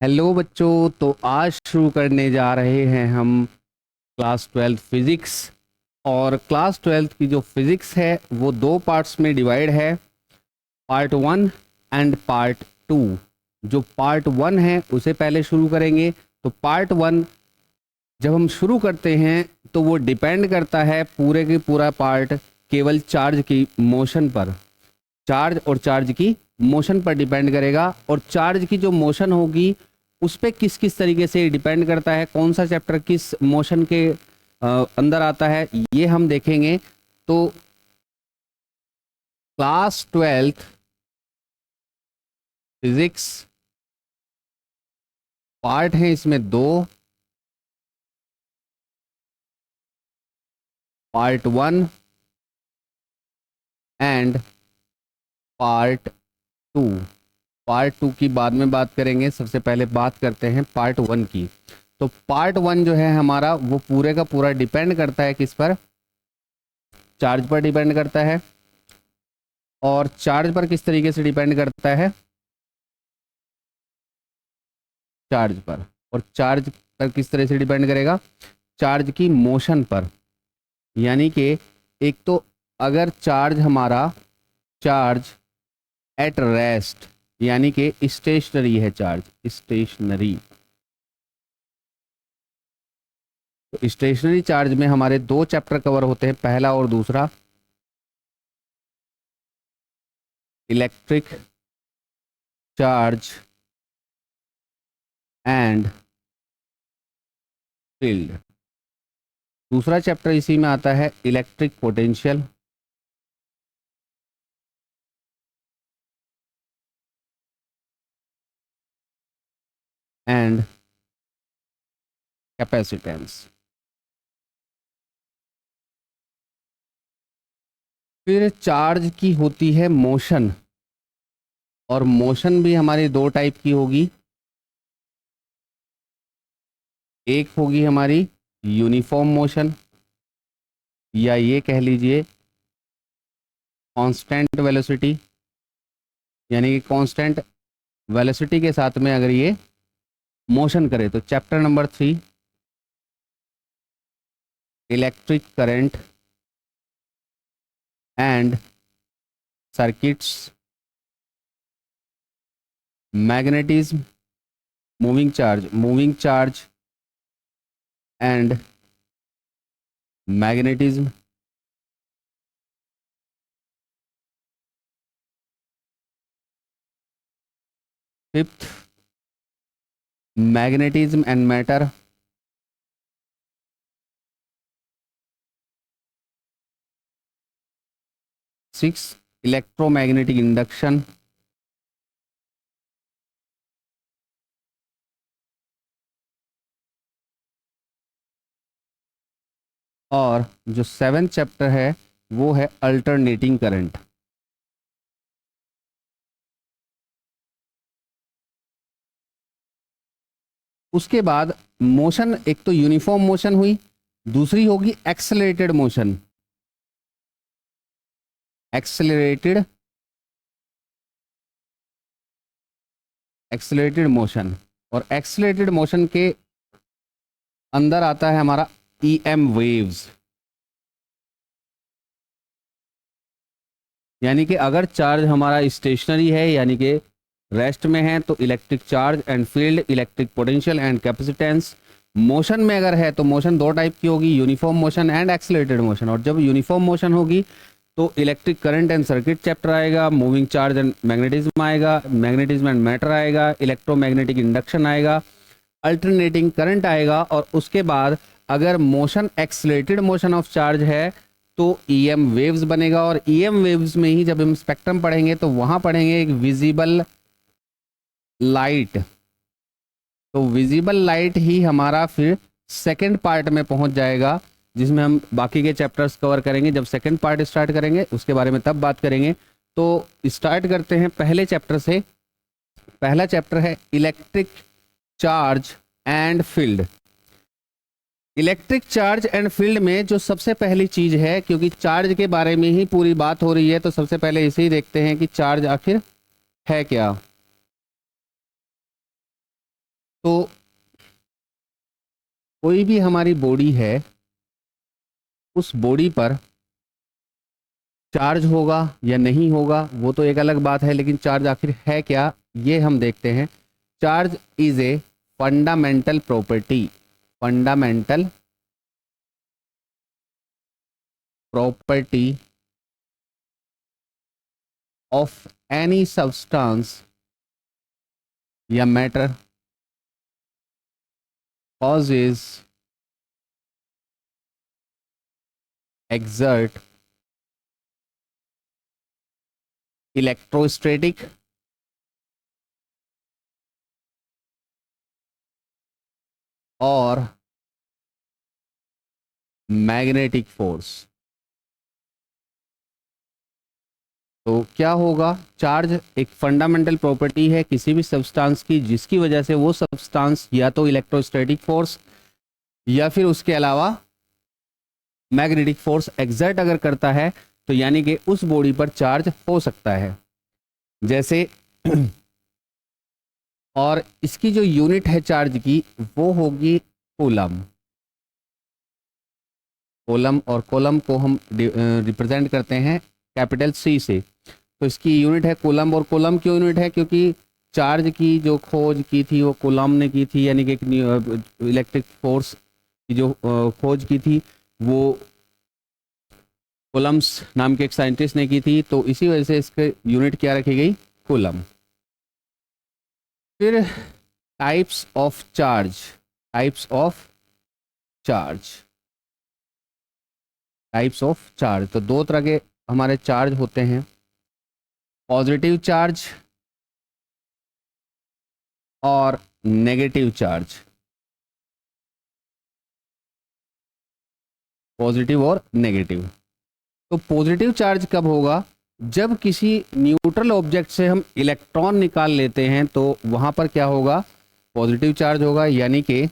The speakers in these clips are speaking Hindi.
हेलो बच्चों। तो आज शुरू करने जा रहे हैं हम क्लास 12th फिज़िक्स। और क्लास 12th की जो फिज़िक्स है वो दो पार्ट्स में डिवाइड है, पार्ट 1 एंड पार्ट 2। जो पार्ट 1 है उसे पहले शुरू करेंगे। तो पार्ट 1 जब हम शुरू करते हैं तो वो डिपेंड करता है पूरे की पूरा पार्ट केवल चार्ज की मोशन पर। चार्ज और चार्ज की मोशन पर डिपेंड करेगा, और चार्ज की जो मोशन होगी उस पे किस किस तरीके से डिपेंड करता है, कौन सा चैप्टर किस मोशन के अंदर आता है, ये हम देखेंगे। तो क्लास 12th फिजिक्स पार्ट है, इसमें दो, पार्ट 1 एंड पार्ट 2। पार्ट 2 की बाद में बात करेंगे, सबसे पहले बात करते हैं पार्ट 1 की। तो पार्ट 1 जो है हमारा वो पूरे का पूरा डिपेंड करता है किस पर? चार्ज पर डिपेंड करता है। और चार्ज पर किस तरीके से डिपेंड करता है? चार्ज पर। और चार्ज पर किस तरह से डिपेंड करेगा? चार्ज की मोशन पर। यानी कि एक तो अगर चार्ज हमारा चार्ज एट रेस्ट यानी कि स्टेशनरी है, चार्ज स्टेशनरी, तो स्टेशनरी चार्ज में हमारे दो चैप्टर कवर होते हैं, पहला और दूसरा, इलेक्ट्रिक चार्ज एंड फील्ड। दूसरा चैप्टर इसी में आता है, इलेक्ट्रिक पोटेंशियल एंड कैपेसिटेंस। फिर चार्ज की होती है मोशन, और मोशन भी हमारी दो टाइप की होगी। एक होगी हमारी यूनिफॉर्म मोशन, या ये कह लीजिए कांस्टेंट वेलोसिटी, यानी कि कांस्टेंट वेलोसिटी के साथ में अगर ये मोशन करे। तो chapter number 3, electric current and circuits, magnetism, moving charge and magnetism. Fifth, magnetism and matter. Six, electromagnetic induction. और जो 7th चैप्टर है वो है अल्टरनेटिंग करंट। उसके बाद मोशन, एक तो यूनिफॉर्म मोशन हुई, दूसरी होगी accelerated motion. Accelerated accelerated motion, और एक्सेलरेटेड मोशन के अंदर आता है हमारा ईएम वेव्स। यानी कि अगर चार्ज हमारा स्टेशनरी है यानी कि रेस्ट में है तो electric charge and field, electric potential and capacitance. Motion में अगर है तो मोशन दो टाइप की होगी, uniform motion and accelerated motion. और जब यूनिफॉर्म मोशन होगी तो electric current and circuit chapter आएगा, मूविंग चार्ज एंड मैग्नेटिज्म आएगा, मैग्नेटिज्म एंड मैटर आएगा, इलेक्ट्रोमैग्नेटिक इंडक्शन आएगा, अल्टरनेटिंग करंट आएगा। और उसके बाद अगर motion accelerated motion of charge है तो ईएम वेव्स बनेगा। और ईएम वेव्स में ही जब हम स्पेक्ट्रम पढ़ेंगे तो वहां पढ़ेंगे एक विजिबल लाइट। तो विजिबल लाइट ही हमारा फिर सेकंड पार्ट में पहुंच जाएगा, जिसमें हम बाकी के चैप्टर्स कवर करेंगे। जब सेकंड पार्ट स्टार्ट करेंगे उसके बारे में तब बात करेंगे। तो स्टार्ट करते हैं पहले चैप्टर से। पहला चैप्टर है electric charge and field. Electric charge and field में जो सबसे पहली चीज है, क्योंकि चार्ज के बारे में ही पूरी बात हो रही है, तो सबसे पहले इसे ही देखते हैं कि चार्ज आखिर है क्या। तो कोई भी हमारी बॉडी है, उस बॉडी पर चार्ज होगा या नहीं होगा वो तो एक अलग बात है, लेकिन चार्ज आखिर है क्या ये हम देखते हैं। Charge is a fundamental property, fundamental property of any substance या मैटर causes exert electrostatic और मैग्नेटिक फोर्स। तो क्या होगा, चार्ज एक फंडामेंटल प्रॉपर्टी है किसी भी सब्सटेंस की, जिसकी वजह से वो सब्सटेंस या तो इलेक्ट्रोस्टैटिक फोर्स या फिर उसके अलावा मैग्नेटिक फोर्स एक्सर्ट अगर करता है तो यानी कि उस बॉडी पर चार्ज हो सकता है। जैसे और इसकी जो यूनिट है चार्ज की वो होगी कूलम। कूलम और कूलम को हम रिप्रेजेंट करते हैं कैपिटल सी से, तो इसकी यूनिट है कूलम। और कूलम की यूनिट है क्योंकि चार्ज की जो खोज की थी वो कूलम ने की थी, यानी कि इलेक्ट्रिक फोर्स की जो खोज की थी वो कूलम्स नाम के एक साइंटिस्ट ने की थी, तो इसी वजह से इसके यूनिट क्या रखी गई, कूलम। फिर types of charge, types of charge, types of charge. तो दो तरह के हमारे चार्ज होते हैं, पॉजिटिव चार्ज और नेगेटिव चार्ज। पॉजिटिव और नेगेटिव। तो पॉजिटिव चार्ज कब होगा, जब किसी न्यूट्रल ऑब्जेक्ट से हम इलेक्ट्रॉन निकाल लेते हैं तो वहां पर क्या होगा, पॉजिटिव चार्ज होगा, यानी कि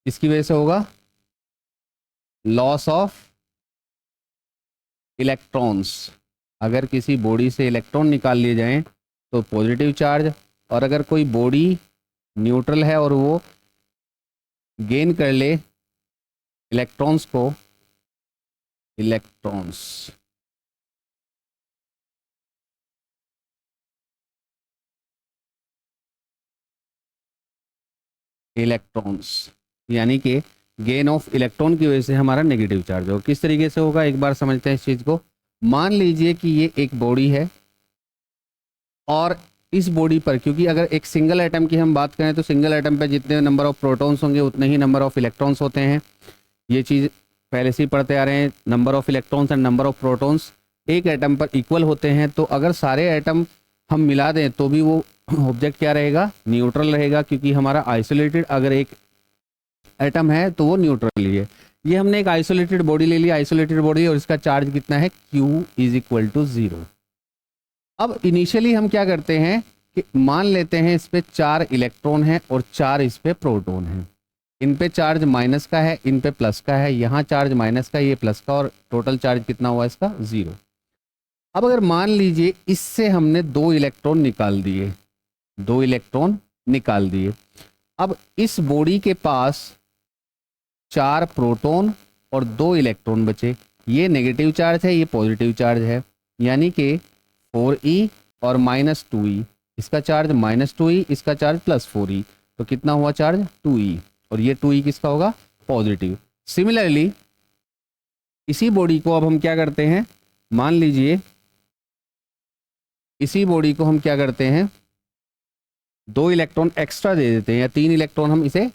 इसकी वजह से होगा लॉस ऑफ इलेक्ट्रॉन्स। अगर किसी बॉडी से इलेक्ट्रॉन निकाल लिए जाएं तो पॉजिटिव चार्ज, और अगर कोई बॉडी न्यूट्रल है और वो गेन कर ले इलेक्ट्रॉन्स को, इलेक्ट्रॉन्स, इलेक्ट्रॉन्स यानी कि गेन ऑफ इलेक्ट्रॉन की वजह से हमारा नेगेटिव चार्ज होगा। किस तरीके से होगा एक बार समझते हैं इस चीज को। मान लीजिए कि ये एक बॉडी है और इस बॉडी पर, क्योंकि अगर एक सिंगल एटम की हम बात करें तो सिंगल एटम पे जितने नंबर ऑफ प्रोटॉन्स होंगे उतने ही नंबर ऑफ इलेक्ट्रॉन्स होते हैं। ये चीज़ पहले से ही पढ़ते आ रहे हैं, number of electrons and number of protons एक एटम पर इक्वल होते हैं। तो अगर सारे एटम हम मिला दें तो भी वो ऑब्जेक्ट क्या रहेगा, न्यूट्रल रहेगा, क्योंकि हमारा आइसोलेटेड अगर एक एटम है तो वो न्यूट्रल ही है। ये हमने एक आइसोलेटेड बॉडी ले लिया, आइसोलेटेड बॉडी, और इसका चार्ज कितना है, Q इज इक्वल टू 0। अब इनिशियली हम क्या करते हैं कि मान लेते हैं इस पे 4 इलेक्ट्रॉन है और 4 इस पे प्रोटॉन है। इन पे चार्ज माइनस का है, इन पे प्लस का है, यहाँ चार्ज माइनस का, ये प्लस का, और टोटल चार्ज कितना हुआ इसका, 0। अब अगर मान लीजिए इससे हमने 2 इलेक्ट्रॉन निकाल दिए, 2 इलेक्ट्रॉन निकाल दिए। अब इस बॉडी के पास 4 प्रोटॉन और 2 इलेक्ट्रॉन बचे। ये नेगेटिव चार्ज है, ये पॉजिटिव चार्ज है, यानी कि 4e और -2e। इसका चार्ज -2e, इसका चार्ज +4e, तो कितना हुआ चार्ज, 2e, और ये 2e किसका होगा, पॉजिटिव। सिमिलरली इसी बॉडी को अब हम क्या करते हैं, मान लीजिए इसी बॉडी को हम क्या करते हैं, 2 इलेक्ट्रॉन एक्स्ट्रा दे देते हैं, या 3 इलेक्ट्रॉन हम इसे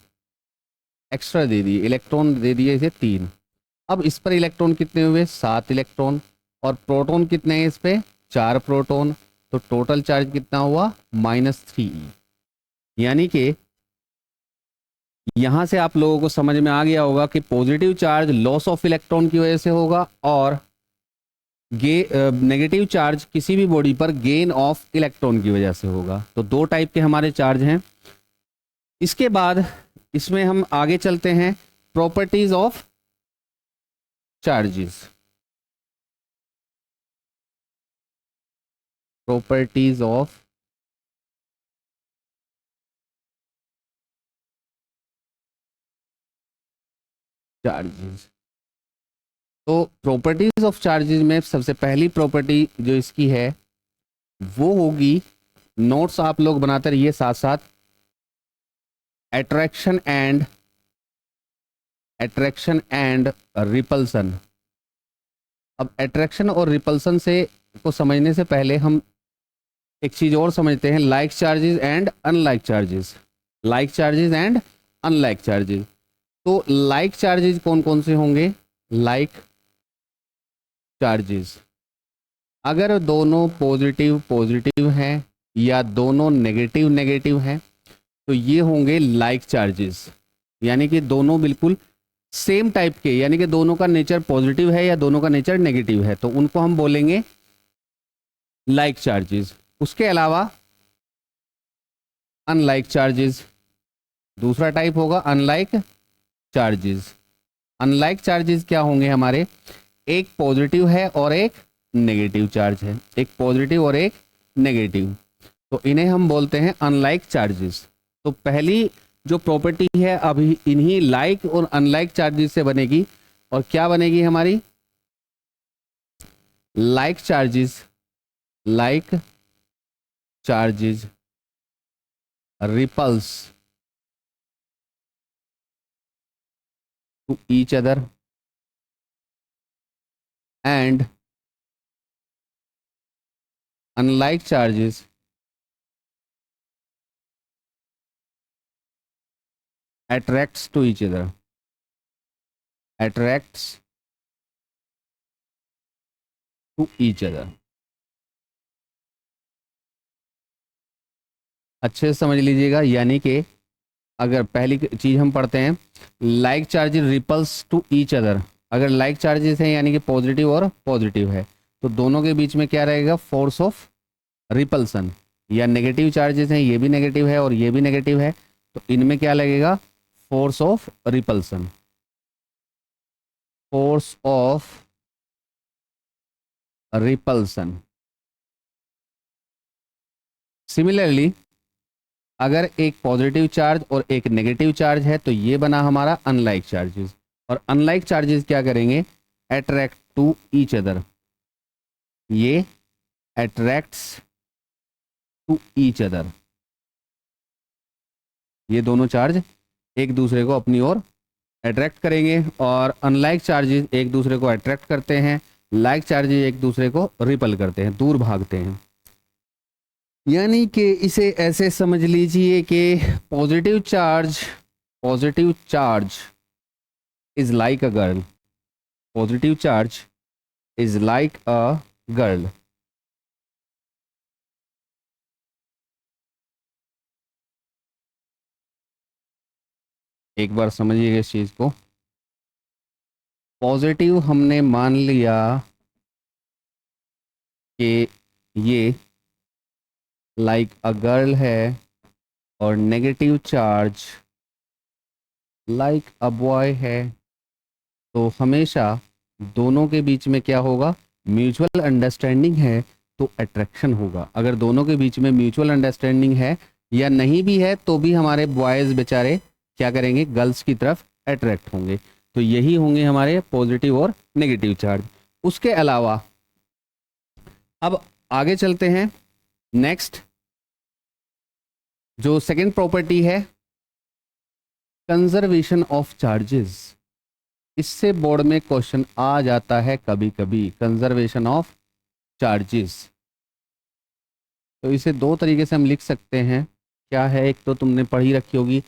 एक्स्ट्रा दे दिए, इलेक्ट्रॉन दे दिए इसे 3। अब इस पर इलेक्ट्रॉन कितने हुए, 7 इलेक्ट्रॉन, और प्रोटॉन कितने हैं इस पे, 4 प्रोटॉन, तो टोटल चार्ज कितना हुआ, -3e। यानी कि यहां से आप लोगों को समझ में आ गया होगा कि positive charge loss of electron की वजह से होगा, और नेगेटिव चार्ज किसी भी बॉडी पर गेन ऑफ इलेक्ट्रॉन की वजह से होगा। तो 2 टाइप के हमारे चार्ज हैं। इसके बाद इसमें हम आगे चलते हैं, properties of charges. Properties of charges. तो प्रॉपर्टीज ऑफ चार्जेस में सबसे पहली प्रॉपर्टी जो इसकी है वो होगी, नोट्स आप लोग बनाते रहिए साथ साथ, अट्रैक्शन एंड रिपल्सन। अब अट्रैक्शन और रिपल्सन से को समझने से पहले हम एक चीज और समझते हैं, like charges and unlike charges. Like charges and unlike charges. तो लाइक चार्जेस कौन कौन से होंगे? लाइक चार्जेस अगर दोनों पॉजिटिव पॉजिटिव हैं या दोनों नेगेटिव नेगेटिव हैं तो ये होंगे लाइक चार्जेस, यानी कि दोनों बिल्कुल सेम टाइप के, यानी कि दोनों का नेचर पॉजिटिव है या दोनों का नेचर नेगेटिव है, तो उनको हम बोलेंगे लाइक चार्जेस। उसके अलावा अनलाइक चार्जेस, दूसरा टाइप होगा अनलाइक चार्जेस। अनलाइक चार्जेस क्या होंगे हमारे? एक पॉजिटिव है और एक नेगेटिव चार्ज है, एक पॉजिटिव और एक नेगेटिव, तो इन्हें हम बोलते हैं अनलाइक चार्जेस। तो पहली जो प्रॉपर्टी है अभी इन्हीं लाइक और अनलाइक चार्जेस से बनेगी, और क्या बनेगी हमारी? Like charges repels to each other and unlike charges attracts to each other, attracts to each other। अच्छे से समझ लीजिएगा, यानी कि अगर पहली चीज हम पढ़ते हैं like charges repels to each other, अगर लाइक चार्जेस हैं यानी कि पॉजिटिव और पॉजिटिव है तो दोनों के बीच में क्या रहेगा? Force of repulsion. या नेगेटिव चार्जेस हैं, ये भी नेगेटिव है और ये भी नेगेटिव है, तो इनमें क्या लगेगा? Force of repulsion, force of repulsion. Similarly अगर एक पॉजिटिव चार्ज और एक नेगेटिव चार्ज है तो ये बना हमारा अनलाइक चार्जेस, और अनलाइक चार्जेस क्या करेंगे? अट्रैक्ट टू ईच अदर, ये अट्रैक्ट्स टू ईच अदर, ये दोनों चार्ज एक दूसरे को अपनी ओर अट्रैक्ट करेंगे, और अनलाइक चार्जेस एक दूसरे को अट्रैक्ट करते हैं, लाइक चार्जेस एक दूसरे को रिपल करते हैं, दूर भागते हैं। यानी कि इसे ऐसे समझ लीजिए कि positive charge is like a girl, positive charge is like a girl. एक बार समझिएगा इस चीज को। पॉजिटिव हमने मान लिया कि ये लाइक अ गर्ल है, और negative charge like a boy है, तो हमेशा दोनों के बीच में क्या होगा? म्यूचुअल अंडरस्टैंडिंग है तो अट्रैक्शन होगा। अगर दोनों के बीच में म्यूचुअल अंडरस्टैंडिंग है या नहीं भी है तो भी हमारे बॉयज़ बेचारे क्या करेंगे? गर्ल्स की तरफ अट्रैक्ट होंगे। तो यही होंगे हमारे पॉजिटिव और नेगेटिव चार्ज। उसके अलावा अब आगे चलते हैं, नेक्स्ट जो सेकंड प्रॉपर्टी है कंजर्वेशन ऑफ चार्जेस। इससे बोर्ड में क्वेश्चन आ जाता है कभी कभी, कंजर्वेशन ऑफ चार्जेस। तो इसे दो तरीके से हम लिख सकते हैं। क्या है? एक तो तुमने पढ़ी रखी होगी,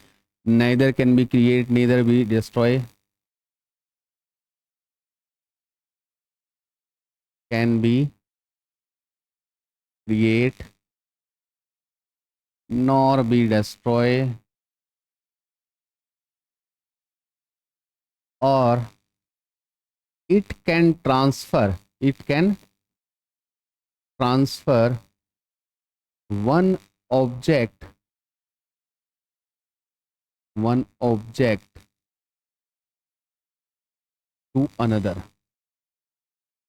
neither can be create neither be destroy, can be create nor be destroy, और it can transfer one object to another।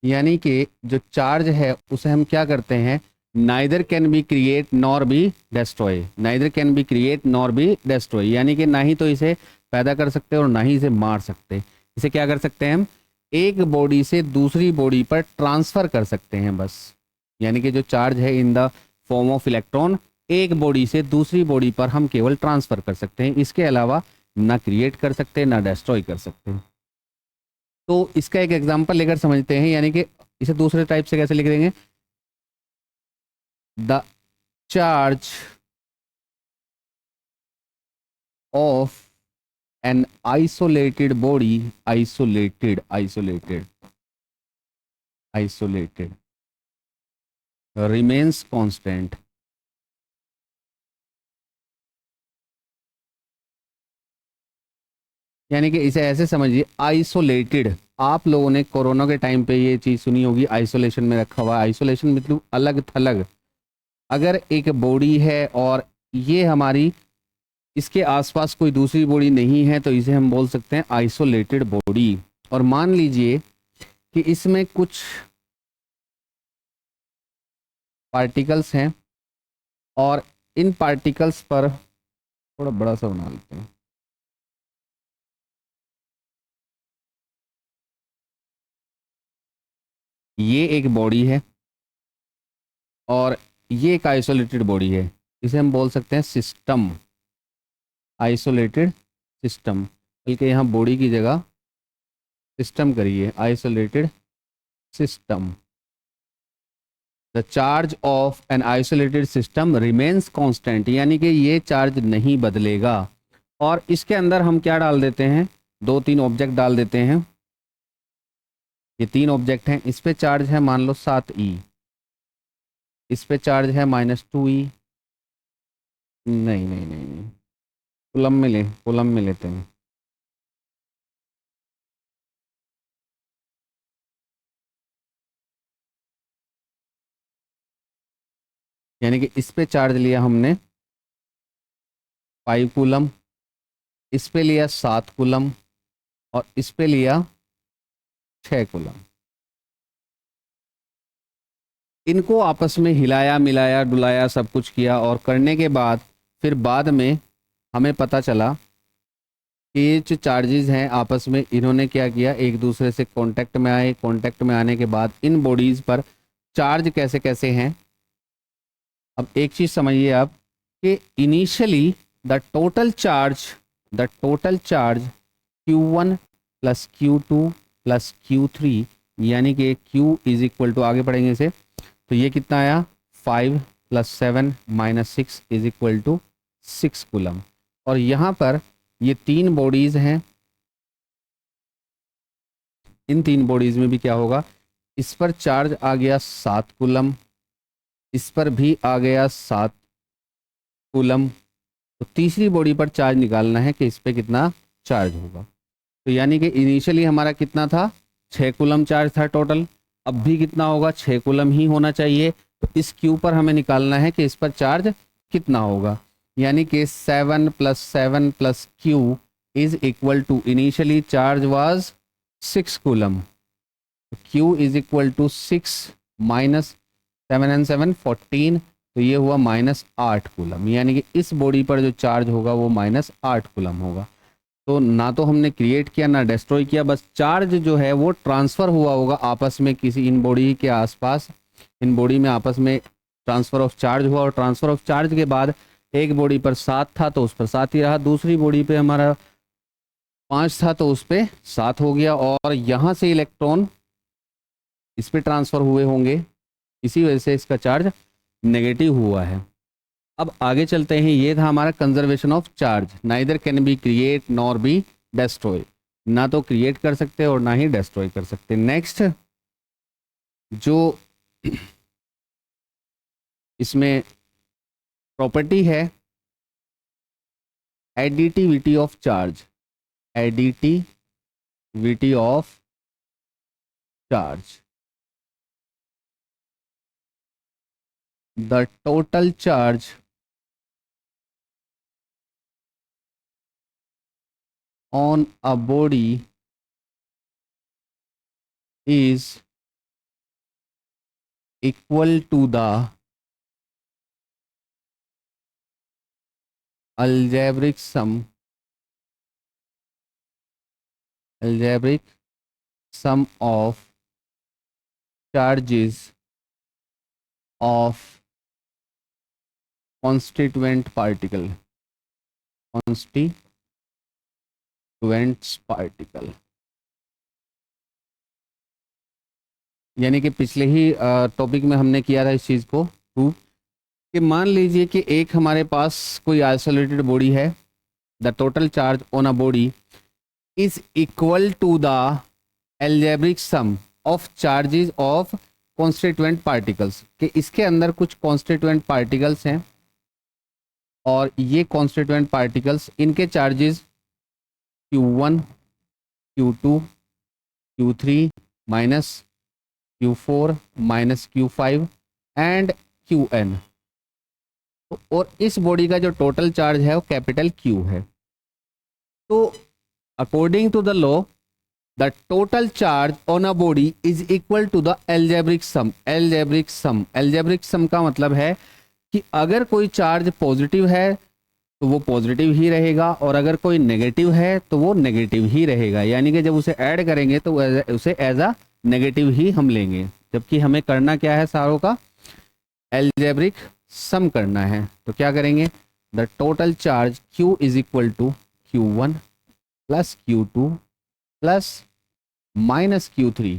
यानी कि जो चार्ज है उसे हम क्या करते हैं? Neither can be create nor be destroy, neither can be create nor be destroy, यानी कि ना ही तो इसे पैदा कर सकते और ना ही इसे मार सकते। इसे क्या कर सकते हैं हम, एक बॉडी से दूसरी बॉडी पर ट्रांसफर कर सकते हैं बस। यानी कि जो चार्ज है in the form of electron, एक बॉडी से दूसरी बॉडी पर हम केवल ट्रांसफर कर सकते हैं, इसके अलावा ना क्रिएट कर सकते ना डिस्ट्रॉय कर सकते। तो इसका एक एग्जांपल लेकर समझते हैं, यानी कि इसे दूसरे टाइप से कैसे लिख देंगे, the charge of an isolated body, isolated remains constant। यानी कि इसे ऐसे समझिए, आइसोलेटेड, आप लोगों ने कोरोना के टाइम पे ये चीज सुनी होगी, आइसोलेशन में रखा हुआ। आइसोलेशन मतलब अलग थलग। अगर एक बॉडी है और ये हमारी, इसके आसपास कोई दूसरी बॉडी नहीं है, तो इसे हम बोल सकते हैं आइसोलेटेड बॉडी। और मान लीजिए कि इसमें कुछ पार्टिकल्स हैं और इन पार्टिकल्स पर, थोड़ा बड़ा सा बना लेते हैं, ये एक बॉडी है और ये एक आइसोलेटेड बॉडी है, इसे हम बोल सकते हैं सिस्टम, आइसोलेटेड सिस्टम। बल्कि यहाँ बॉडी की जगह सिस्टम करिए, isolated system. The charge of an isolated system remains constant, यानी कि ये चार्ज नहीं बदलेगा। और इसके अंदर हम क्या डाल देते हैं, दो तीन ऑब्जेक्ट डाल देते हैं। ये तीन ऑब्जेक्ट हैं, इस पे चार्ज है मान लो 7e, इस पे चार्ज है -2e। नहीं नहीं नहीं नहीं, कूलम में लेते हैं। यानी कि इस पे चार्ज लिया हमने 5 कूलम, इस पे लिया 7 कूलम और इस पे लिया 6 कूलम। इनको आपस में हिलाया मिलाया डुलाया सब कुछ किया, और करने के बाद फिर बाद में हमें पता चला कि ये जो चार्जेस हैं आपस में, इन्होंने क्या किया, एक दूसरे से कांटेक्ट में आए। कांटेक्ट में आने के बाद इन बॉडीज़ पर चार्ज कैसे कैसे हैं। अब एक चीज़ समझिए आप कि initially the total charge Q1 plus Q2 plus Q3, यानी कि Q इज इक्वल टू, आगे पढ़ेंगे इसे, तो ये कितना आया, 5 + 7 - 6 इज इक्वल टू 6 कूलम। और यहाँ पर ये तीन बॉडीज़ हैं, इन तीन बॉडीज़ में भी क्या होगा, इस पर चार्ज आ गया 7 कूलम, इस पर भी आ गया 7 कूलम। तो तीसरी बॉडी पर चार्ज निकालना है कि इस पे कितना चार्ज होगा। तो यानी कि इनिशियली हमारा कितना था, 6 कूलम चार्ज था टोटल, अब भी कितना होगा, 6 कूलम ही होना चाहिए। तो इस क्यू पर हमें निकालना है कि इस पर चार्ज कितना होगा, यानी कि 7 + 7 + Q is equal to, initially charge was 6 coulomb, Q is equal to 6 minus 7 and 7 14, तो ये हुआ -8 कूलम। यानी कि इस बॉडी पर जो चार्ज होगा वो -8 कूलम होगा। तो ना तो हमने क्रिएट किया ना डिस्ट्रॉय किया, बस चार्ज जो है वो ट्रांसफ़र हुआ होगा आपस में किसी इन बॉडी के आसपास, इन बॉडी में आपस में ट्रांसफ़र ऑफ चार्ज हुआ। और ट्रांसफ़र ऑफ चार्ज के बाद एक बॉडी पर 7 था तो उस पर 7 ही रहा, दूसरी बॉडी पे हमारा 5 था तो उस पर 7 हो गया, और यहाँ से इलेक्ट्रॉन इस पे ट्रांसफ़र हुए होंगे, इसी वजह से इसका चार्ज नेगेटिव हुआ है। अब आगे चलते हैं, ये था हमारा conservation of charge, neither can be create nor be destroy, ना तो क्रिएट कर सकते और ना ही डेस्ट्रॉय कर सकते। नेक्स्ट जो इसमें प्रॉपर्टी है, additivity of charge, additivity of charge, the total charge on a body is equal to the algebraic sum algebraic sum of charges of constituent particle, constituents particle। यानी कि पिछले ही टॉपिक में हमने किया था इस चीज़ को प्रूव कि मान लीजिए कि एक हमारे पास कोई आइसोलेटेड बॉडी है, the total charge on a body is equal to the algebraic sum of charges of constituent particles, कि इसके अंदर कुछ कॉन्स्टिट्यूएंट पार्टिकल्स हैं और ये कॉन्स्टिट्यूएंट पार्टिकल्स इनके charges Q1 Q2 Q3 minus Q4 minus Q5 and Qn, और इस बॉडी का जो टोटल चार्ज है वो कैपिटल Q है। तो according to the law the total charge on a body is equal to the algebraic sum. Algebraic sum का मतलब है कि अगर कोई चार्ज पॉजिटिव है तो वो पॉजिटिव ही रहेगा और अगर कोई नेगेटिव है तो वो नेगेटिव ही रहेगा, यानी कि जब उसे ऐड करेंगे तो उसे एज अ नेगेटिव ही हम लेंगे, जबकि हमें करना क्या है, सारों का एल्जेब्रिक सम करना है। तो क्या करेंगे, the total charge Q is equal to Q1 plus Q2 plus minus Q3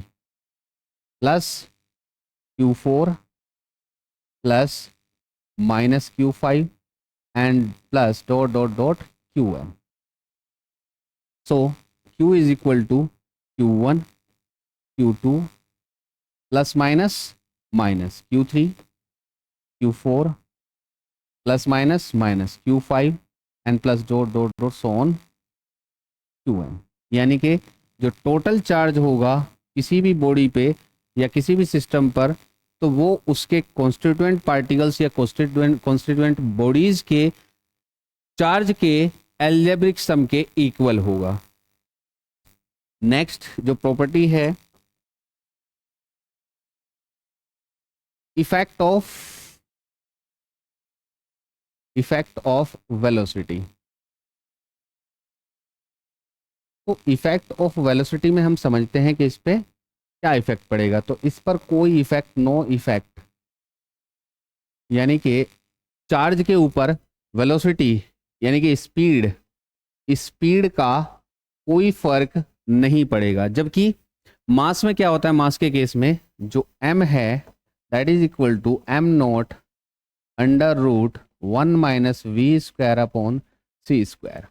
plus Q4 plus minus Q5 and plus dot dot dot Qn. So Q is equal to Q1 Q2 plus minus minus Q3 Q4 plus minus minus Q5 and plus dot dot dot so on Qn। यानी कि जो टोटल चार्ज होगा किसी भी बॉडी पे या किसी भी सिस्टम पर, तो वो उसके कॉन्स्टिट्यूएंट पार्टिकल्स या कॉन्स्टिट्यूएंट बॉडीज के चार्ज के एल्जेब्रिक सम के इक्वल होगा। नेक्स्ट जो प्रॉपर्टी है, इफेक्ट ऑफ वेलोसिटी। तो इफेक्ट ऑफ वेलोसिटी में हम समझते हैं कि इस पे क्या इफेक्ट पड़ेगा, तो इस पर कोई इफेक्ट, नो इफेक्ट, यानी कि चार्ज के ऊपर वेलोसिटी यानी कि स्पीड का कोई फर्क नहीं पड़ेगा। जबकि मास में क्या होता है, मास के केस में जो m है that is equal to m0 under root 1 minus v square upon c square.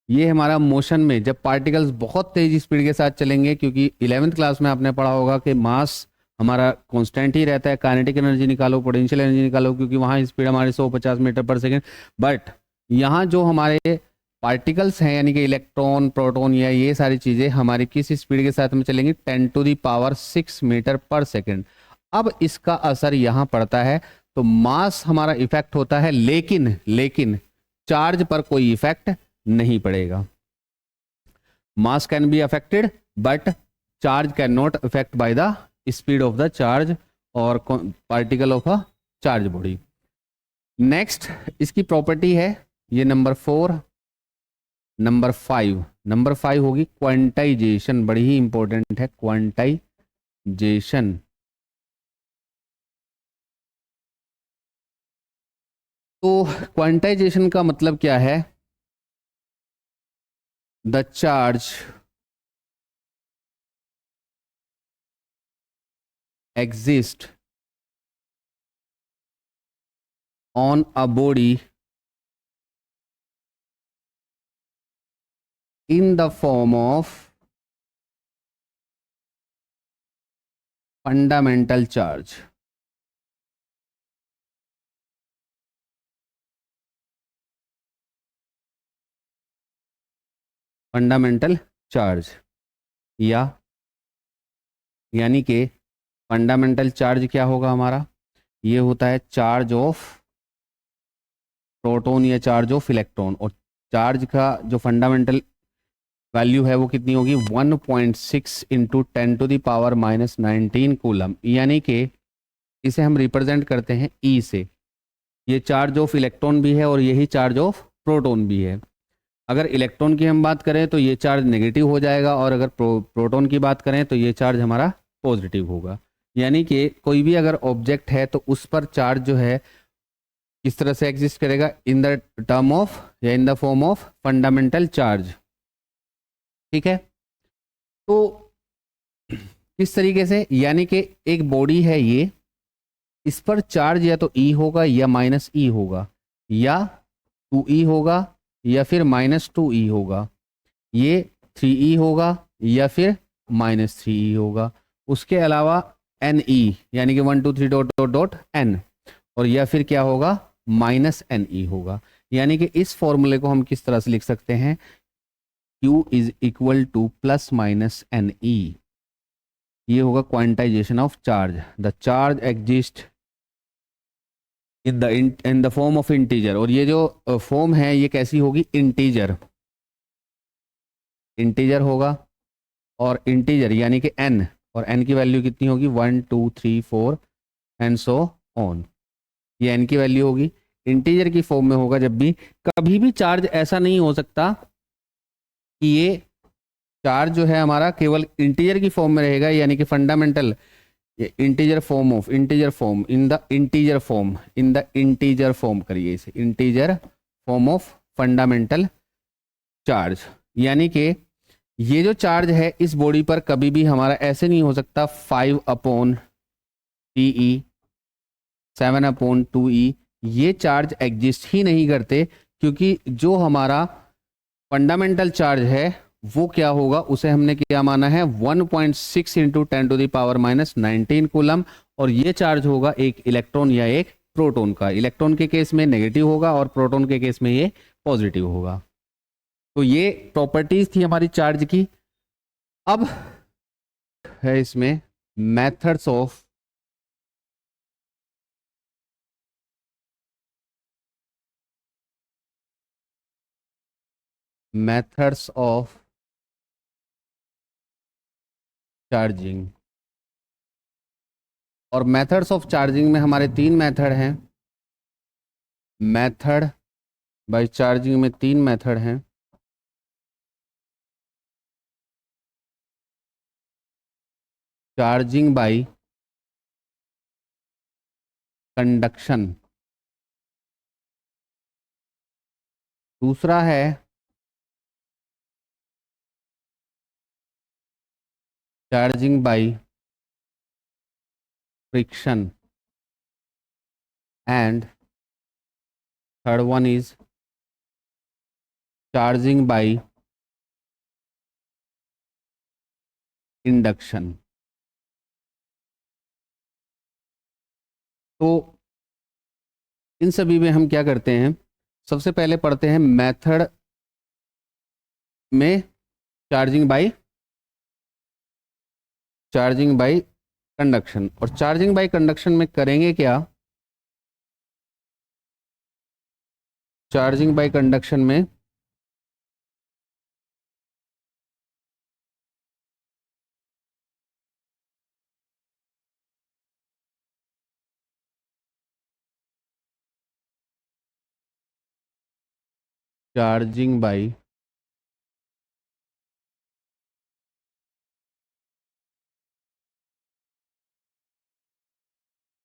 ये हमारा मोशन में जब पार्टिकल्स बहुत तेज स्पीड के साथ चलेंगे, क्योंकि 11th क्लास में आपने पढ़ा होगा कि मास हमारा कांस्टेंट ही रहता है, काइनेटिक एनर्जी निकालो, पोटेंशियल एनर्जी निकालो, क्योंकि वहाँ स्पीड हमारी 150 मीटर पर सेकेंड। बट यहाँ जो हमारे पार्टिकल्स हैं यानी कि इलेक्ट्रॉन, प्रोटॉन या ये सारी चीज़ें हमारी किस स्पीड के साथ में चलेंगी, 10⁶ मीटर पर सेकेंड। अब इसका असर यहाँ पड़ता है, तो मास हमारा इफेक्ट होता है, लेकिन चार्ज पर कोई इफेक्ट नहीं पड़ेगा। Mass can be affected but charge can not affect by the speed of the charge और particle of a charge body. Next इसकी प्रॉपर्टी है ये नंबर 4। नंबर 5 होगी क्वांटाइजेशन, बड़ी ही इंपॉर्टेंट है क्वांटाइजेशन। तो क्वांटाइजेशन का मतलब क्या है, the charge exists on a body in the form of fundamental charge। Fundamental charge यानी कि फंडामेंटल चार्ज क्या होगा हमारा, ये होता है चार्ज ऑफ प्रोटॉन या चार्ज ऑफ इलेक्ट्रॉन, और चार्ज का जो फंडामेंटल वैल्यू है वो कितनी होगी 1.6 इंटू 10⁻⁻19 कूलम, यानी कि इसे हम रिप्रेजेंट करते हैं E से। ये चार्ज ऑफ इलेक्ट्रॉन भी है और यही चार्ज ऑफ प्रोटॉन भी है। अगर इलेक्ट्रॉन की हम बात करें तो ये चार्ज नेगेटिव हो जाएगा, और अगर प्रोटॉन की बात करें तो ये चार्ज हमारा पॉजिटिव होगा। यानी कि कोई भी अगर ऑब्जेक्ट है तो उस पर चार्ज जो है किस तरह से एग्जिस्ट करेगा, इन द टर्म ऑफ या in the form of fundamental charge. ठीक है, तो किस तरीके से, यानी कि एक बॉडी है ये, इस पर चार्ज या तो ई होगा या माइनस ई होगा, या 2e होगा या फिर -2e होगा, ये 3e होगा या फिर -3e होगा, उसके अलावा ne यानी कि 1 2 3 डॉट डॉट डॉट n, और या फिर क्या होगा -ne होगा। यानी कि इस फॉर्मूले को हम किस तरह से लिख सकते हैं, Q is equal two plus minus ne, ये होगा quantization of charge. The charge exist in the form of integer, और ये जो फॉर्म है ये कैसी होगी, इंटीजर, इंटीजर होगा, और इंटीजर यानी कि n, और n की वैल्यू कितनी होगी 1 2 3 4 एंड सो ऑन, ये n की वैल्यू होगी। इंटीजर की फॉर्म में होगा जब भी, कभी भी चार्ज ऐसा नहीं हो सकता कि ये चार्ज जो है हमारा केवल इंटीजर की फॉर्म में रहेगा, यानी कि fundamental integer form of integer form in the integer form, in the integer form करिए इसे, integer form of fundamental charge. यानी कि ये जो चार्ज है इस बॉडी पर कभी भी हमारा ऐसे नहीं हो सकता 5/3e 7/2e, ये चार्ज एग्जिस्ट ही नहीं करते, क्योंकि जो हमारा फंडामेंटल चार्ज है वो क्या होगा, उसे हमने क्या माना है 1.6 इंटू 10⁻⁻19 कूलम, और ये चार्ज होगा एक इलेक्ट्रॉन या एक प्रोटॉन का। इलेक्ट्रॉन के केस में नेगेटिव होगा और प्रोटॉन के केस में ये पॉजिटिव होगा। तो ये प्रॉपर्टीज थी हमारी चार्ज की। अब है इसमें मेथड्स ऑफ चार्जिंग, और मेथड्स ऑफ चार्जिंग में हमारे 3 मेथड हैं। मेथड बाय चार्जिंग में 3 मेथड हैं। चार्जिंग बाय कंडक्शन, दूसरा है charging by friction, and third one is charging by induction. तो इन सभी में हम क्या करते हैं, सबसे पहले पढ़ते हैं मेथड में चार्जिंग बाय कंडक्शन। और चार्जिंग बाय कंडक्शन में करेंगे क्या, चार्जिंग बाय कंडक्शन में चार्जिंग बाय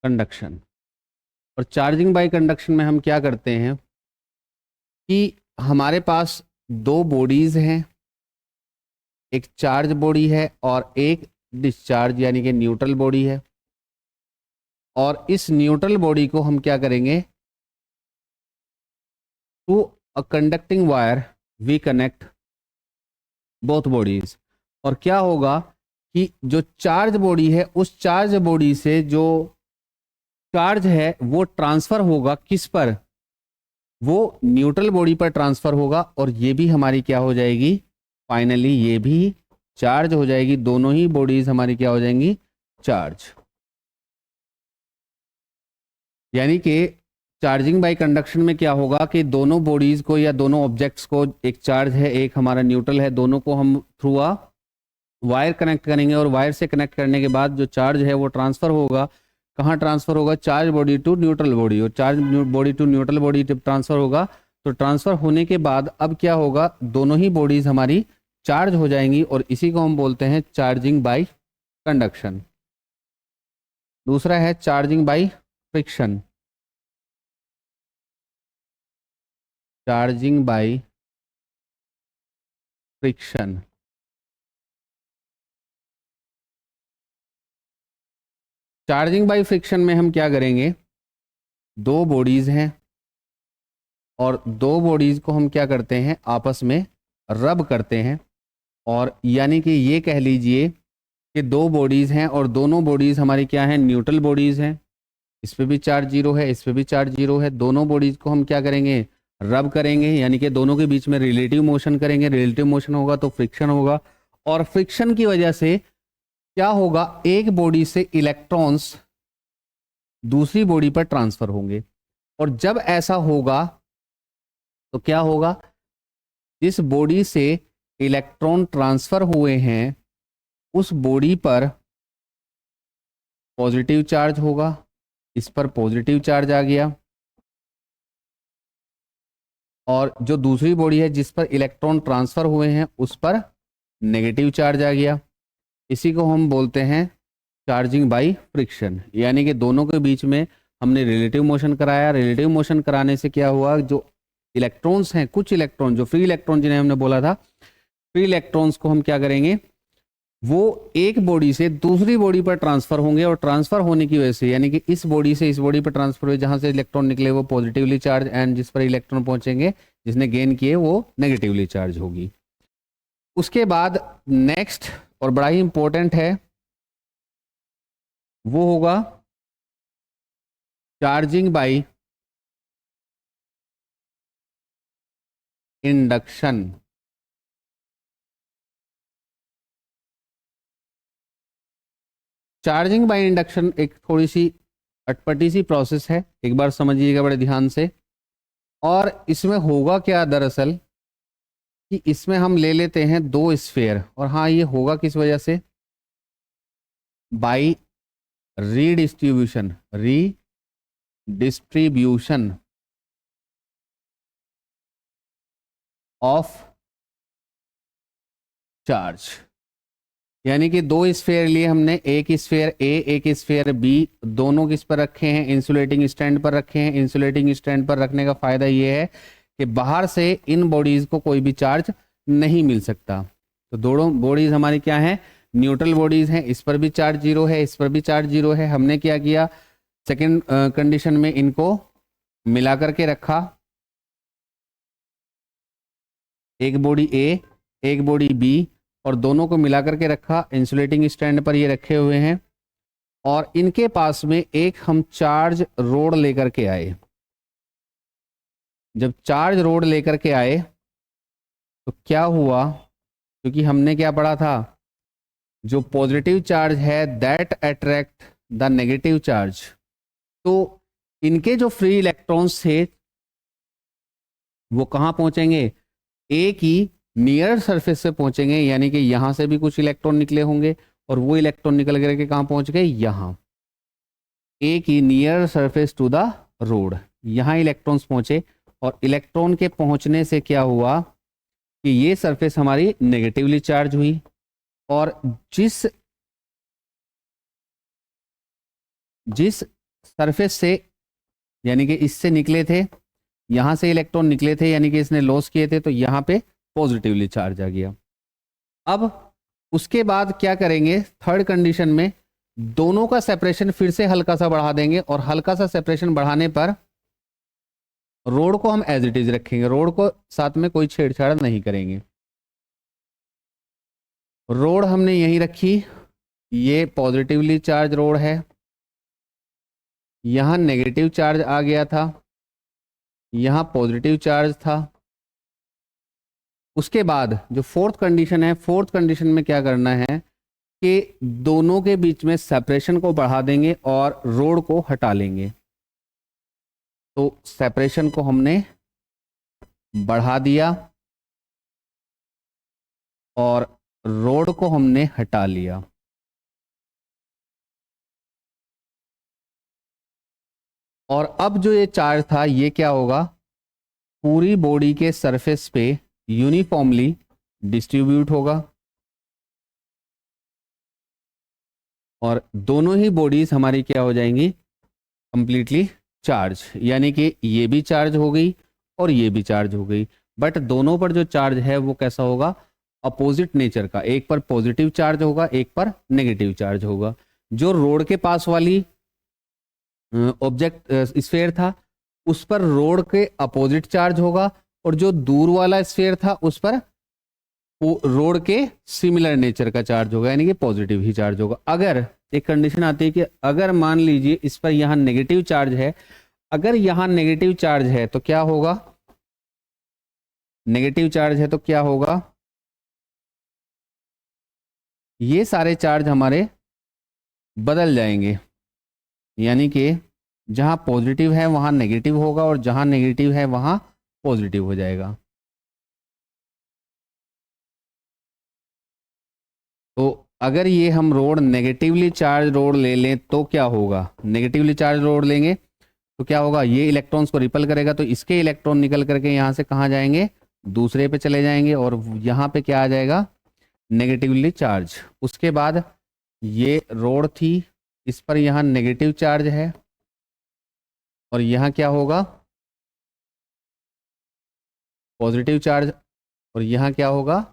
कंडक्शन। और चार्जिंग बाय कंडक्शन में हम क्या करते हैं कि हमारे पास 2 बॉडीज हैं, एक चार्ज बॉडी है और एक डिस्चार्ज यानी कि न्यूट्रल बॉडी है। और इस न्यूट्रल बॉडी को हम क्या करेंगे, to a conducting wire we connect both bodies. और क्या होगा कि जो चार्ज बॉडी है उस चार्ज बॉडी से जो चार्ज है वो ट्रांसफर होगा किस पर, वो न्यूट्रल बॉडी पर ट्रांसफर होगा, और ये भी हमारी क्या हो जाएगी, फाइनली ये भी चार्ज हो जाएगी। दोनों ही बॉडीज हमारी क्या हो जाएंगी, चार्ज। यानी कि चार्जिंग बाय कंडक्शन में क्या होगा कि दोनों बॉडीज को या दोनों ऑब्जेक्ट्स को, एक चार्ज है एक हमारा न्यूट्रल है, दोनों को हम थ्रू अ वायर कनेक्ट करेंगे, और वायर से कनेक्ट करने के बाद जो चार्ज है वो ट्रांसफर होगा, कहाँ ट्रांसफर होगा, charge body to neutral body, और charge body to neutral body transfer होगा तो ट्रांसफर होने के बाद अब क्या होगा, दोनों ही बॉडीज हमारी चार्ज हो जाएंगी और इसी को हम बोलते हैं चार्जिंग बाय कंडक्शन। दूसरा है charging by friction. Charging by friction. Charging by friction में हम क्या करेंगे, दो बॉडीज हैं और दो बॉडीज को हम क्या करते हैं, आपस में रब करते हैं। और यानी कि ये कह लीजिए कि दो बॉडीज हैं और दोनों बॉडीज हमारी क्या हैं, न्यूट्रल बॉडीज हैं। इस पे भी चार्ज जीरो है, इस पे भी चार्ज जीरो है। दोनों बॉडीज को हम क्या करेंगे, रब करेंगे, यानी कि दोनों के बीच में रिलेटिव मोशन करेंगे। रिलेटिव मोशन होगा तो फ्रिक्शन होगा और फ्रिक्शन की वजह से क्या होगा, एक बॉडी से इलेक्ट्रॉन्स दूसरी बॉडी पर ट्रांसफर होंगे। और जब ऐसा होगा तो क्या होगा, जिस बॉडी से इलेक्ट्रॉन ट्रांसफर हुए हैं उस बॉडी पर पॉजिटिव चार्ज होगा। इस पर पॉजिटिव चार्ज आ गया और जो दूसरी बॉडी है जिस पर इलेक्ट्रॉन ट्रांसफर हुए हैं उस पर नेगेटिव चार्ज आ गया। इसी को हम बोलते हैं चार्जिंग बाय फ्रिक्शन। यानी कि दोनों के बीच में हमने रिलेटिव मोशन कराया। रिलेटिव मोशन कराने से क्या हुआ, जो इलेक्ट्रॉन्स हैं, कुछ इलेक्ट्रॉन जो फ्री इलेक्ट्रॉन जिन्हें हमने बोला था, फ्री इलेक्ट्रॉन्स को हम क्या करेंगे, वो एक बॉडी से दूसरी बॉडी पर ट्रांसफर होंगे और ट्रांसफर होने की वजह से, यानी कि इस बॉडी से इस बॉडी पर ट्रांसफर हुए, जहां से इलेक्ट्रॉन निकले वो पॉजिटिवली चार्ज, एंड जिस पर इलेक्ट्रॉन पहुंचेंगे, जिसने गेन किए, वो नेगेटिवली चार्ज होगी। उसके बाद नेक्स्ट और बड़ा ही इंपॉर्टेंट है वो होगा charging by induction. Charging by induction एक थोड़ी सी अटपटी सी प्रोसेस है, एक बार समझिएगा बड़े ध्यान से। और इसमें होगा क्या दरअसल कि इसमें हम ले लेते हैं दो स्फीयर, और हाँ ये होगा किस वजह से, by redistribution. Redistribution of charge. यानी कि दो स्फीयर लिए हमने, एक स्फीयर ए एक स्फीयर बी, दोनों किस पर रखे हैं, इंसुलेटिंग स्टैंड पर रखे हैं। इंसुलेटिंग स्टैंड पर रखने का फायदा ये है कि बाहर से इन बॉडीज को कोई भी चार्ज नहीं मिल सकता। तो दोनों बॉडीज हमारी क्या है, न्यूट्रल बॉडीज हैं। इस पर भी चार्ज जीरो है, इस पर भी चार्ज जीरो है। हमने क्या किया, सेकेंड कंडीशन में इनको मिला करके रखा, एक बॉडी ए एक बॉडी बी, और दोनों को मिला करके रखा, इंसुलेटिंग स्टैंड पर ये रखे हुए हैं। और इनके पास में एक हम चार्ज रोड लेकर के आए। जब चार्ज रोड लेकर के आए तो क्या हुआ, क्योंकि हमने क्या पढ़ा था, जो पॉजिटिव चार्ज है that attract the negative charge. तो इनके जो फ्री इलेक्ट्रॉन्स थे वो कहाँ पहुंचेंगे, ए की नियर सरफेस से पहुंचेंगे, यानी कि यहां से भी कुछ इलेक्ट्रॉन निकले होंगे और वो इलेक्ट्रॉन निकल करके कहाँ पहुंच गए, यहां ए की near surface to the rod, यहां इलेक्ट्रॉन्स पहुंचे। और इलेक्ट्रॉन के पहुंचने से क्या हुआ कि ये सरफेस हमारी नेगेटिवली चार्ज हुई, और जिस जिस सरफेस से, यानी कि इससे निकले थे, यहां से इलेक्ट्रॉन निकले थे, यानी कि इसने लॉस किए थे, तो यहां पे पॉजिटिवली चार्ज आ गया। अब उसके बाद क्या करेंगे, थर्ड कंडीशन में दोनों का सेपरेशन फिर से हल्का सा बढ़ा देंगे, और हल्का सा सेपरेशन बढ़ाने पर रोड को हम एज इट इज रखेंगे, रोड को साथ में कोई छेड़छाड़ नहीं करेंगे। रोड हमने यहीं रखी, ये पॉजिटिवली चार्ज रोड है, यहां नेगेटिव चार्ज आ गया था, यहां पॉजिटिव चार्ज था। उसके बाद जो फोर्थ कंडीशन है, फोर्थ कंडीशन में क्या करना है कि दोनों के बीच में सेपरेशन को बढ़ा देंगे और रोड को हटा लेंगे। तो सेपरेशन को हमने बढ़ा दिया और रोड को हमने हटा लिया। और अब जो ये चार्ज था ये क्या होगा, पूरी बॉडी के सरफेस पे यूनिफॉर्मली डिस्ट्रीब्यूट होगा और दोनों ही बॉडीज हमारी क्या हो जाएंगी, कंप्लीटली चार्ज, यानी कि ये भी चार्ज हो गई और ये भी चार्ज हो गई। बट दोनों पर जो चार्ज है वो कैसा होगा, अपोजिट नेचर का, एक पर पॉजिटिव चार्ज होगा, एक पर नेगेटिव चार्ज होगा। जो रोड के पास वाली ऑब्जेक्ट स्फीयर था उस पर रोड के अपोजिट चार्ज होगा और जो दूर वाला स्फीयर था उस पर रोड के सिमिलर नेचर का चार्ज होगा, यानी कि पॉजिटिव ही चार्ज होगा। अगर एक कंडीशन आती है कि अगर मान लीजिए इस पर यहां नेगेटिव चार्ज है, अगर यहां नेगेटिव चार्ज है तो क्या होगा, नेगेटिव चार्ज है तो क्या होगा, ये सारे चार्ज हमारे बदल जाएंगे, यानी कि जहां पॉजिटिव है वहां नेगेटिव होगा और जहां नेगेटिव है वहां पॉजिटिव हो जाएगा। तो अगर ये हम रोड नेगेटिवली चार्ज रोड ले लें तो क्या होगा, नेगेटिवली चार्ज रोड लेंगे तो क्या होगा, ये इलेक्ट्रॉन्स को रिपल करेगा तो इसके इलेक्ट्रॉन निकल करके यहाँ से कहाँ जाएंगे, दूसरे पे चले जाएंगे और यहाँ पे क्या आ जाएगा, नेगेटिवली चार्ज। उसके बाद ये रोड थी, इस पर यहाँ नेगेटिव चार्ज है और यहाँ क्या होगा, पॉजिटिव चार्ज, और यहाँ क्या होगा,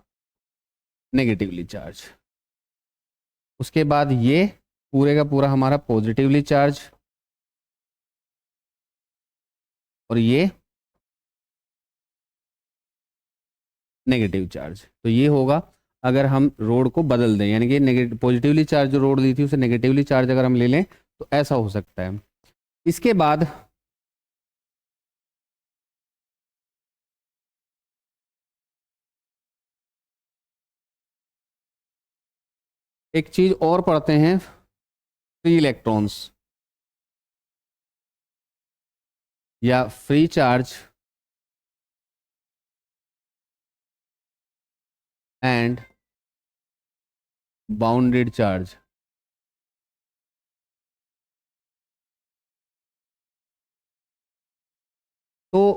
नेगेटिवली चार्ज। उसके बाद ये पूरे का पूरा हमारा पॉजिटिवली चार्ज और ये नेगेटिव चार्ज। तो ये होगा अगर हम रोड को बदल दें, यानी कि नेगेटिव पॉजिटिवली चार्ज जो रोड दी थी उसे नेगेटिवली चार्ज अगर हम ले लें तो ऐसा हो सकता है। इसके बाद एक चीज और पढ़ते हैं, फ्री इलेक्ट्रॉन्स या free charge and bounded charge. तो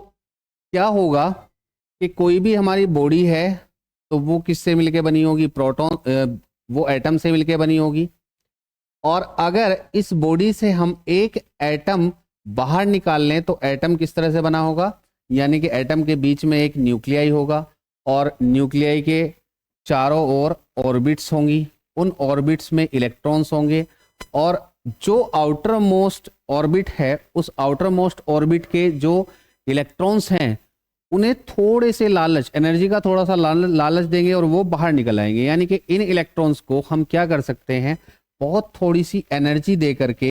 क्या होगा कि कोई भी हमारी बॉडी है तो वो किससे मिलके बनी होगी, प्रोटॉन, वो एटम से मिलके बनी होगी। और अगर इस बॉडी से हम एक एटम बाहर निकाल लें तो एटम किस तरह से बना होगा, यानी कि एटम के बीच में एक न्यूक्लियाई होगा और न्यूक्लियाई के चारों ओर ऑर्बिट्स होंगी, उन ऑर्बिट्स में इलेक्ट्रॉन्स होंगे और जो आउटर मोस्ट ऑर्बिट है उस आउटर मोस्ट ऑर्बिट के जो इलेक्ट्रॉन्स हैं उन्हें थोड़े से लालच, एनर्जी का थोड़ा सा लालच देंगे और वो बाहर निकल आएंगे। यानी कि इन इलेक्ट्रॉन्स को हम क्या कर सकते हैं, बहुत थोड़ी सी एनर्जी दे करके,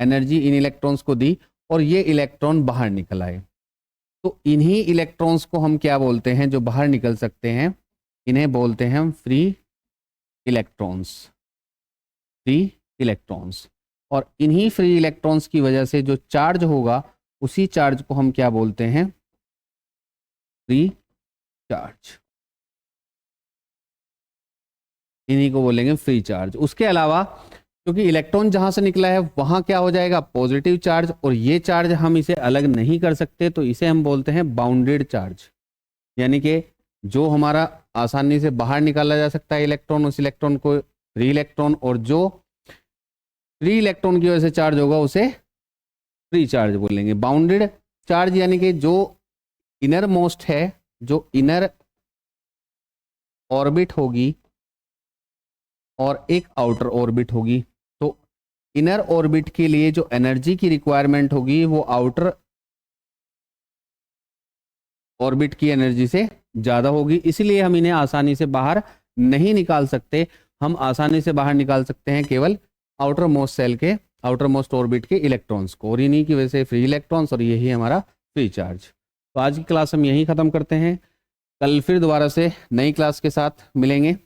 एनर्जी इन इलेक्ट्रॉन्स को दी और ये इलेक्ट्रॉन बाहर निकल आए। तो इन्हीं इलेक्ट्रॉन्स को हम क्या बोलते हैं, जो बाहर निकल सकते हैं, इन्हें बोलते हैं हम फ्री इलेक्ट्रॉन्स, फ्री इलेक्ट्रॉन्स। और इन्हीं फ्री इलेक्ट्रॉन्स की वजह से जो चार्ज होगा उसी चार्ज को हम क्या बोलते हैं, फ्री चार्ज, इन्हीं को बोलेंगे फ्री चार्ज। उसके अलावा क्योंकि इलेक्ट्रॉन जहां से निकला है वहां क्या हो जाएगा, पॉजिटिव चार्ज, और ये चार्ज हम इसे अलग नहीं कर सकते तो इसे हम बोलते हैं बाउंडेड चार्ज। यानी कि जो हमारा आसानी से बाहर निकाला जा सकता है इलेक्ट्रॉन, उस इलेक्ट्रॉन को फ्री इलेक्ट्रॉन, और जो फ्री इलेक्ट्रॉन की वजह से चार्ज होगा उसे फ्री चार्ज बोलेंगे। बाउंडेड चार्ज यानी कि जो इनर मोस्ट है, जो इनर ऑर्बिट होगी और एक आउटर ऑर्बिट होगी, तो इनर ऑर्बिट के लिए जो एनर्जी की रिक्वायरमेंट होगी वो आउटर ऑर्बिट की एनर्जी से ज़्यादा होगी, इसलिए हम इन्हें आसानी से बाहर नहीं निकाल सकते। हम आसानी से बाहर निकाल सकते हैं केवल आउटर मोस्ट सेल के, आउटर मोस्ट ऑर्बिट के इलेक्ट्रॉन्स को, और इन्हीं की वजह से फ्री इलेक्ट्रॉन्स, और यही हमारा फ्री चार्ज। तो आज की क्लास हम यहीं ख़त्म करते हैं, कल फिर दोबारा से नई क्लास के साथ मिलेंगे।